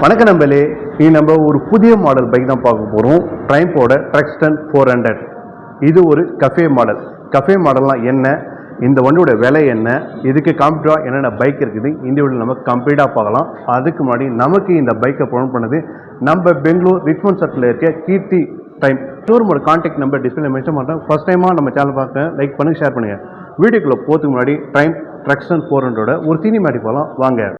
வணக்க நம்பளே, இது நம்ம ஒரு புதிய மாடல் பைக் தான் பார்க்க போகிறோம். ட்ரைம்போட ட்ரக்ஸ்டன் 400. இது ஒரு கஃபே மாடல். கஃபே மாடல்லாம் என்ன, இந்த வண்டியோட விலை என்ன, இதுக்கு காம்பீட்டாக என்னென்ன பைக் இருக்குது, இந்த வீடியோவில் நம்ம கம்ப்ளீட்டாக பார்க்கலாம். அதுக்கு முன்னாடி நமக்கு இந்த பைக்கை ப்ரொமோட் பண்ணது நம்ம பெங்களூர் ரிச்மண்ட் சர்க்கிளில் இருக்க கீர்த்தி டைம் ஷோரூமோட கான்டாக்ட் நம்பர் டிஸ்பிளே மென்ஷன் பண்ணுறேன். ஃபஸ்ட் டைமாக நம்ம சேனல் பார்க்க லைக் பண்ணுங்கள், ஷேர் பண்ணுங்கள். வீடியோக்குள்ளே போகிறதுக்கு முன்னாடி டைம் ட்ரக்ஸ்டன் 400 ஒரு சினிமேட்டிக் போகலாம் வாங்க.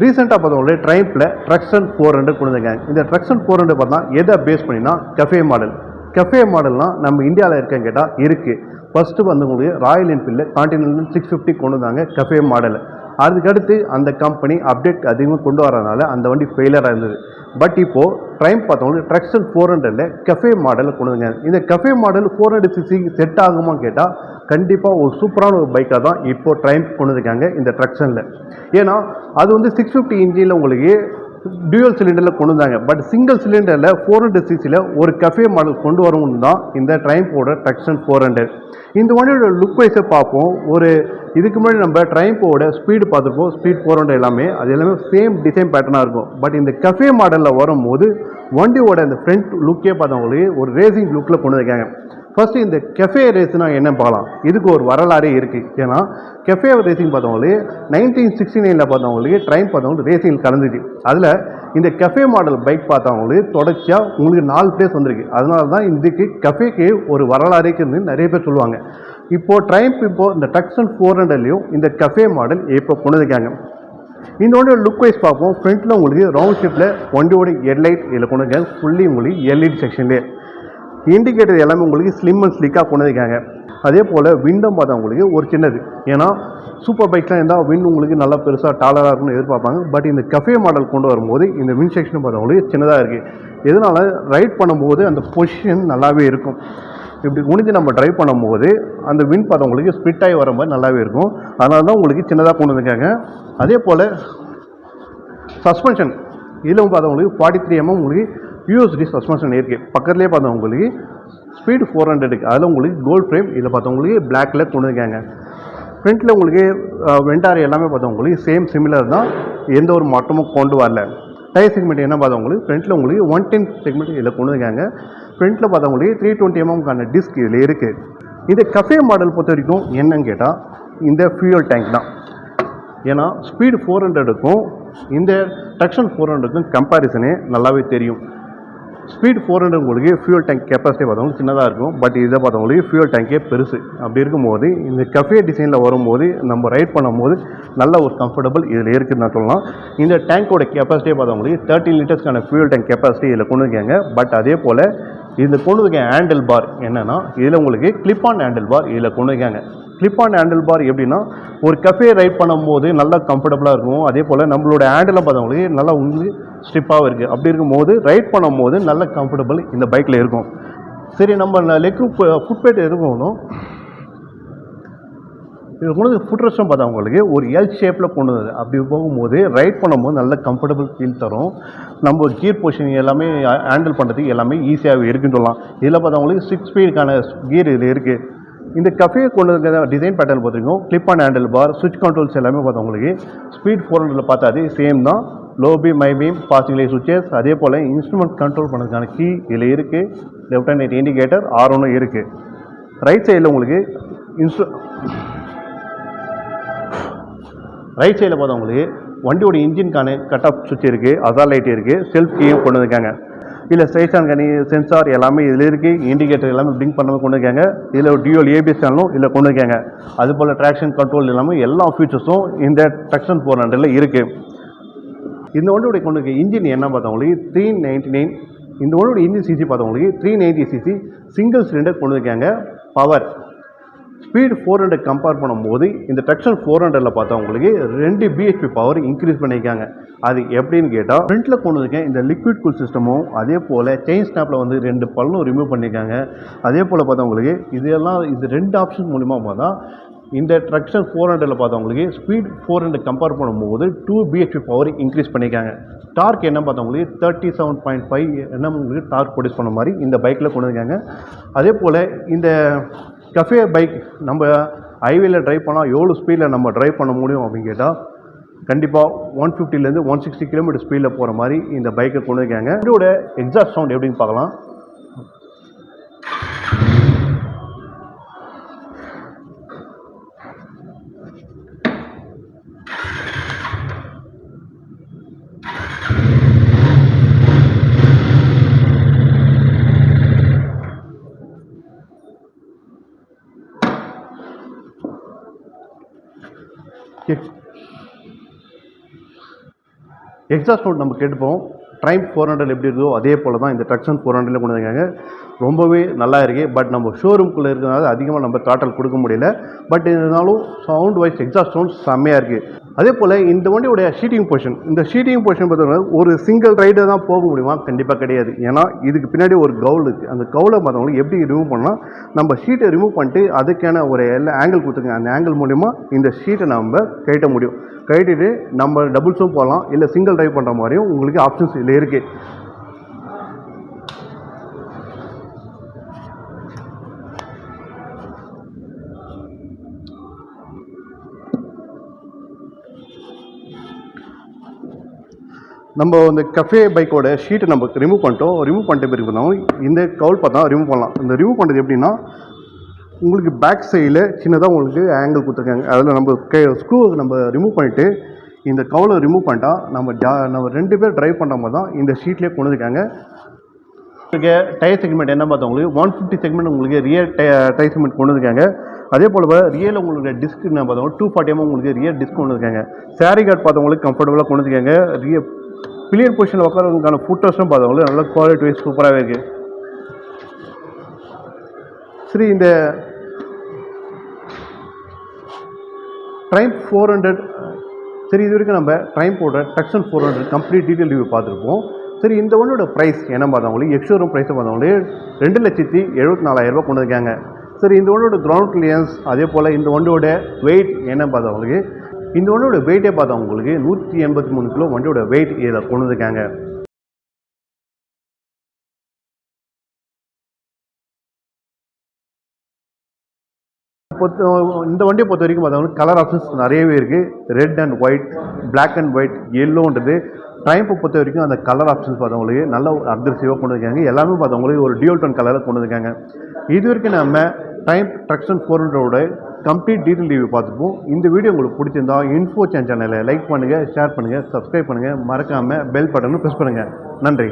ரீசெண்டாக பார்த்தவங்களே ட்ரைம்பில் ட்ரக்ஸ்டன் 400 கொடுத்துருக்காங்க. இந்த ட்ரக்ஸ்டன் 400 பார்த்தா எதை பேஸ் பண்ணினா கஃபே மாடல். கஃபே மாடல்னால் நம்ம இந்தியாவில் இருக்கேன்னு கேட்டால் இருக்குது. ஃபஸ்ட்டு வந்து உங்களுக்கு ராயல் என்ஃபீல்டில் கான்டினென்டல் 650 கொண்டு வந்தாங்க கஃபே மாடல். அதுக்கடுத்து அந்த கம்பெனி அப்டேட் அதிகமாக கொண்டு வரதுனால அந்த வண்டி ஃபெயிலியராக இருந்தது. பட் இப்போது ட்ரைம் பார்த்தவங்களுக்கு ட்ரக்ஸ்டன் 400 கஃபே மாடலில் கொண்டு வந்தாங்க. இந்த கஃபே மாடல் 400cc செட் ஆகுமான்னு கேட்டால் கண்டிப்பாக ஒரு சூப்பரான ஒரு பைக்காக தான் இப்போது ட்ரைம் கொண்டு வந்திருக்காங்க இந்த ட்ரக்ஷனில். ஏன்னா அது வந்து 650 இன்ஜினில் உங்களுக்கு டியூவல் சிலிண்டரில் கொண்டு வந்தாங்க. பட் சிங்கிள் சிலிண்டரில் 400cc ஒரு கஃபே மாடல் கொண்டு வரணும்னு தான் இந்த ட்ரைம்போட ட்ரக்ஸ்டன் 400. இந்த வண்டியோட லுக் வைஸை பார்ப்போம். ஒரு இதுக்கு முன்னாடி நம்ம ட்ரைம்போட ஸ்பீடு பார்த்துருப்போம், ஸ்பீட் 400 எல்லாமே சேம் டிசைன் பேட்டர்னாக இருக்கும். பட் இந்த கஃபே மாடலில் வரும்போது வண்டியோட இந்த ஃப்ரண்ட் லுக்கே பார்த்தவங்களுக்கு ஒரு ரேசிங் லுக்கில் கொண்டு வந்திருக்காங்க. ஃபஸ்ட்டு இந்த கெஃபே ரேஸ்னால் என்ன பார்க்கலாம். இதுக்கு ஒரு வரலாறே இருக்குது. ஏன்னா கெஃபே ரேசிங் பார்த்தவங்களுக்கு 1969 பார்த்தவங்களுக்கு ட்ரைன் பார்த்தவங்களுக்கு ரேசிங் கலந்துச்சு. அதில் இந்த கெஃபே மாடல் பைக் பார்த்தவங்களுக்கு தொடர்ச்சியாக உங்களுக்கு 4 பிளேஸ் வந்திருக்கு. அதனால தான் இதுக்கு கஃபேக்கு ஒரு வரலாறுக்குன்னு நிறைய பேர் சொல்லுவாங்க. இப்போது ட்ரைம்ப் இப்போது இந்த ட்ரக்ஸ்டன் 400லையும் இந்த கஃபே மாடல் இப்போ கொண்டு வந்திருக்காங்க. இந்த வண்டியோட லுக் வைஸ் பார்ப்போம். ஃப்ரண்ட்டில் உங்களுக்கு ரவுண்ட் ஷேப்பில் வண்டியோட ஹெட்லைட் இதில் கொண்டு வந்திருக்காங்க. ஃபுல்லி உங்களுக்கு எல்இடி செக்ஷன்லேயே இண்டிகேட்டர் எல்லாமே உங்களுக்கு ஸ்லிம் அண்ட் ஸ்லிக்காக கொண்டு வந்திருக்காங்க. அதே போல் விண்டும் பார்த்தா உங்களுக்கு ஒரு சின்னது. ஏன்னா சூப்பர் பைக்லாம் இருந்தால் விண்ட் உங்களுக்கு நல்லா பெருசாக டாலராக இருக்குன்னு எதிர்பார்ப்பாங்க. பட் இந்த கஃபே மாடல் கொண்டு வரும்போது இந்த விண்ட் செக்ஷன் பார்த்தா உங்களுக்கு சின்னதாக இருக்குது. எதனால் ரைட் பண்ணும்போது அந்த பொசிஷன் நல்லாவே இருக்கும். இப்படி குனிஞ்சு நம்ம ட்ரைவ் பண்ணும்போது அந்த விண்ட் பார்த்தா உங்களுக்கு ஸ்பிட் ஆகி வர மாதிரி நல்லாவே இருக்கும். அதனால தான் உங்களுக்கு சின்னதாக கொண்டு வந்திருக்காங்க. அதே போல் சஸ்பென்ஷன் இதில் பார்த்தவங்களுக்கு 43 mm உங்களுக்கு யூஎஸ்டி சஸ்பென்ஷன் இருக்குது. பக்கத்துலேயே பார்த்தவங்களுக்கு ஸ்பீடு 400 அதில் உங்களுக்கு கோல்ட் ஃப்ரேம் இதில் பார்த்தவங்களுக்கு பிளாக்கில் கொண்டு வந்திருக்காங்க. ஃப்ரண்ட்டில் உங்களுக்கு வெண்டார் எல்லாமே பார்த்தவங்களுக்கு சேம் சிமிலர் தான், எந்த ஒரு மாற்றமும் கொண்டு வரல. டயர் செக்மெண்ட் என்ன பார்த்தவங்களுக்கு ஃப்ரண்ட்டில் உங்களுக்கு 110 செக்மெண்ட் இதில் கொண்டு வந்திருக்காங்க. ஃப்ரண்ட்டில் பார்த்தவங்களுக்கு 320 mm டிஸ்க் இதில் இருக்குது. இந்த கஃபே மாடல் பொறுத்த வரைக்கும் என்னன்னு கேட்டால் இந்த ஃபியூயல் டேங்க் தான். ஏன்னா ஸ்பீடு 400க்கும் இந்த ட்ரக்ஸ்டன் 400க்கும் கம்பேரிசனே நல்லாவே தெரியும். ஸ்பீட் 400 உங்களுக்கு ஃபியூல் டேங்க் கெப்பாசிட்டி பார்த்தவங்களுக்கு சின்னதாக இருக்கும். பட் இதை பார்த்தவங்களுக்கு ஃபியூல் டேங்கே பெருசு. அப்படி இருக்கும்போது இந்த கஃபே டிசைனில் வரும்போது நம்ம ரைட் பண்ணும்போது நல்ல ஒரு கம்ஃபர்டபுள் இதில் இருக்குதுன்னு நான் சொல்லலாம். இந்த டேங்கோட கெப்பாசிட்டியை பார்த்தவங்களுக்கு 13 லிட்டர்ஸ்க்கான ஃபியூல் டேங்க் கெப்பாசிட்டி இதில் கொண்டு வந்திருக்காங்க. பட் அதே போல் இதில் கொண்டு வந்திருக்க ஹேண்டில் பார் என்னென்னா இதில் உங்களுக்கு கிளிப் ஆன் ஹேண்டில் பார் இதில் கொண்டு வந்திருக்காங்க. கிளிப் ஆன் ஹேண்டில் பார் எப்படின்னா ஒரு கஃபே ரைட் பண்ணும்போது நல்லா கம்ஃபர்டபுளாக இருக்கும். அதே போல் நம்மளோட ஹேண்டில் பார்த்தவங்களுக்கு நல்லா உங்களுக்கு ஸ்ட்ரிப்பாகவும் இருக்குது. அப்படி இருக்கும்போது ரைட் பண்ணும்போது நல்ல கம்ஃபர்டபுள் இந்த பைக்கில் இருக்கும். சரி, நம்ம லெக்கு ஃபுட்பேட் இருக்கணும். இது கொண்டு ஃபுட் ரெஸ்ட்டும் பார்த்தா உங்களுக்கு ஒரு எல் ஷேப்பில் கொண்டு வந்தது. அப்படி போகும்போது ரைட் பண்ணும்போது நல்ல கம்ஃபர்டபுள் ஃபீல் தரும். நம்ம கியர் பொசிஷன் எல்லாமே ஹேண்டில் பண்ணுறதுக்கு எல்லாமே ஈஸியாக இருக்குன்னு சொல்லலாம். இதில் பார்த்தவங்களுக்கு 6 ஸ்பீடுக்கான கியர் இதில் இருக்குது. இந்த கஃபே கொண்டு இருக்கிற டிசைன் பேட்டர்ன் பார்த்துருக்கோம். கிளிப் ஆன் ஹேண்டில் பார், சுவிட்ச் கண்ட்ரோல்ஸ் எல்லாமே பார்த்தவங்களுக்கு ஸ்பீட் 400 பார்த்தாது சேம் தான். லோ பீம், மை பீம், பாசிங் லைட் சுவிச்சஸ், அதே போல் இன்ஸ்ட்ருமெண்ட் கண்ட்ரோல் பண்ணுறதுக்கான கீ இதில் இருக்குது. Left and right indicator R1 இருக்குது. ரைட் சைடில் உங்களுக்கு ரைட் சைடில் பார்த்தவங்களுக்கு வண்டியோட இன்ஜின்கான கட் ஆஃப் சுவிட்ச் இருக்குது, அசால் லைட் இருக்குது, செல்ஃப் கீயும் கொண்டு வந்திருக்காங்க. இதில் ஸ்டேஷன் கனி சென்சார் எல்லாமே இதில் இருக்குது. இண்டிகேட்டர் எல்லாமே பிளிங்க் பண்ணாமல் கொண்டு இருக்காங்க. இதில் ஒரு டியூவல் ABS சேனலும் இதில் கொண்டு இருக்காங்க. அதுபோல் ட்ராக்ஷன் கண்ட்ரோல் எல்லாமே எல்லா ஃபீச்சர்ஸும் இந்த ட்ரக்ஸ்டன் 400 இருக்குது. இந்த வண்டியோடைய கொண்டு இருக்க இன்ஜின் என்ன பார்த்தவங்களுக்கு 399. இந்த வண்டியோட இன்ஜின் சிசி பார்த்தவங்களுக்கு 390cc சிங்கிள் சிலிண்டர் கொண்டு இருக்காங்க. பவர் ஸ்பீடு 400 கம்பேர் பண்ணும்போது இந்த ட்ரக்ஸ்டன் 400 பார்த்தவங்களுக்கு 2 bhp பவர் இன்க்ரீஸ் பண்ணியிருக்காங்க. அது எப்படின்னு கேட்டால் ஃப்ரண்ட்டில் கொண்டு வந்திருக்கேன் இந்த லிக்விட் கூல் சிஸ்டமும், அதே போல் செயின் ஸ்னாப்பில் வந்து 2 பல்லும் ரிமூவ் பண்ணியிருக்காங்க. அதே போல் பார்த்தவங்களுக்கு இதெல்லாம் இது 2 ஆப்ஷன் மூலிமா பார்த்தா இந்த ட்ரக்ஷன் 400ல் பார்த்தவங்களுக்கு ஸ்பீட் 400 கம்பேர் பண்ணும்போது 2 bhp பவர் இன்க்ரீஸ் பண்ணியிருக்காங்க. டார்க் என்ன பார்த்தவங்களுக்கு 37.5 Nm உங்களுக்கு டார்க் ப்ரொடியூஸ் பண்ண மாதிரி இந்த பைக்கில் கொண்டு வந்திருக்காங்க. அதே போல் இந்த கஃபே பைக் நம்ம ஹைவேல ட்ரைவ் பண்ணால் எவ்வளோ ஸ்பீடில் நம்ம ட்ரைவ் பண்ண முடியும் அப்படின்னு கேட்டால் கண்டிப்பாக 150லேருந்து 160 km ஸ்பீடில் போகிற மாதிரி இந்த பைக்கை கொண்டு வந்திருக்காங்க. இதோட எக்ஸாஸ்ட் சவுண்ட் எப்படின்னு பார்க்கலாம். எக்ஸாஸ்ட் சவுண்ட் நம்ம கேட்டுப்போம். ட்ரைம்ப் 400 எப்படி இருக்கோ அதே போல் தான் இந்த ட்ரக்ஷன் 400 கொண்டு வந்திருக்காங்க. ரொம்பவே நல்லா இருக்குது. பட் நம்ம ஷோரூம்குள்ளே இருக்கிறதுனால அதிகமாக நம்ம த்ராட்டல் கொடுக்க முடியல. பட் இருந்தாலும் சவுண்ட் வைஸ் எக்ஸாஸ்ட் சவுண்ட் செம்மையாக இருக்குது. அதே போல் இந்த வண்டியோடைய ஷீட்டிங் பொசிஷன் பார்த்தீங்கன்னா ஒரு சிங்கிள் ரைடர் தான் போக முடியுமா? கண்டிப்பாக கிடையாது. ஏன்னா இதுக்கு பின்னாடி ஒரு கவுல் இருக்குது. அந்த கவுலை பார்த்தவங்களுக்கு எப்படி ரிமூவ் பண்ணால் நம்ம ஷீட்டை ரிமூவ் பண்ணிட்டு அதுக்கான ஒரு எல்லா ஆங்கிள் கொடுத்துருங்க. அந்த ஆங்கிள் மூலிமா இந்த ஷீட்டை நம்ம கட்ட முடியும். கட்டிட்டு நம்ம டபுள்ஸும் போகலாம், இல்லை சிங்கிள் ட்ரைவ் பண்ணுற மாதிரியும் உங்களுக்கு ஆப்ஷன்ஸ் இதில் இருக்குது. நம்ம இந்த கஃபே பைக்கோட ஷீட்டை நம்ம ரிமூவ் பண்ணிட்ட பிறகு பார்த்தோம் இந்த கவுல் பார்த்தா ரிமூவ் பண்ணலாம். இந்த ரிமூவ் பண்ணுறது எப்படின்னா உங்களுக்கு பேக் சைடில் சின்னதாக உங்களுக்கு ஆங்கிள் கொடுத்துருக்காங்க. அதில் நம்ம ஸ்க்ரூ நம்ம ரிமூவ் பண்ணிவிட்டு இந்த கவுலை ரிமூவ் பண்ணிட்டா நம்ம 2 பேர் ட்ரைவ் பண்ணுற மாதிரி தான் இந்த ஷீட்லேயே கொண்டு வந்திருக்காங்க. உங்களுக்கு டயர் செக்மெண்ட் என்ன பார்த்தவங்களுக்கு 150 செக்மெண்ட் உங்களுக்கு ரியர் டயர் செக்மெண்ட் கொண்டு வந்திருக்காங்க. அதே போல் ரியல் உங்களுக்கு டிஸ்க் என்ன பார்த்தவங்க 240 உங்களுக்கு ரியர் டிஸ்க் கொண்டு வந்திருக்காங்க. சாரி கார்டு பார்த்தவங்களுக்கு கம்ஃபர்டபுளாக கொண்டு வந்திருக்காங்க. பில்லியன் பொசிஷனில் உட்காரதுக்கான ஃபுட்டர்ஸும் பார்த்தவங்களுக்கு நல்ல குவாலிட்டி வைஸ் சூப்பராகவே இருக்குது. சரி, இந்த ட்ரைம்ப் 400 சரி, இது வரைக்கும் நம்ம ட்ரைம்போட ட்ரக்ஷன் 400 கம்ப்ளீட் டீட்டெயில் ரிவ்யூ பார்த்துருப்போம். சரி, இந்த ஒன்றோட ப்ரைஸ் என்ன பார்த்தவங்களுக்கு எக்ஸ்ஷோரூம் ப்ரைஸை பார்த்தவங்களே 2,74,000 கொண்டு வந்திருக்காங்க. சரி, இந்த ஒன்றோட கிரவுண்ட் கிளியரன்ஸ் அதே போல் இந்த ஒன்றோட வெயிட் என்ன பார்த்தவங்களுக்கு இந்த வண்டியோட வெயிட்டே பார்த்தவங்களுக்கு 183 கிலோ வண்டியோட வெயிட் இதில் கொண்டு வந்திருக்காங்க. இந்த வண்டியை பொறுத்த வரைக்கும் பார்த்தவங்களுக்கு கலர் ஆப்ஷன்ஸ் நிறையவே இருக்குது. Red and white, black and white, எல்லோன்றது ட்ரைம்பை பொறுத்த வரைக்கும் அந்த கலர் ஆப்ஷன்ஸ் பார்த்தவங்களுக்கு நல்ல அக்ரெசிவாக கொண்டு வந்திருக்காங்க. எல்லாமே பார்த்தவங்களுக்கு ஒரு டியூல் டோன் கலரில் கொண்டு வந்திருக்காங்க. இது வரைக்கும் நம்ம ட்ரைம்ப் ட்ரக்ஷன் 400 கம்ப்ளீட் டீட்டெயில் ரிவ்யூ பார்த்துப்போம். இந்த வீடியோ உங்களுக்கு பிடிச்சிருந்தா இன்ஃபோ சேனலை லைக் பண்ணுங்கள், ஷேர் பண்ணுங்கள், சப்ஸ்கிரைப் பண்ணுங்கள், மறக்காமல் பெல் பட்டனும் ப்ரெஸ் பண்ணுங்கள். நன்றி.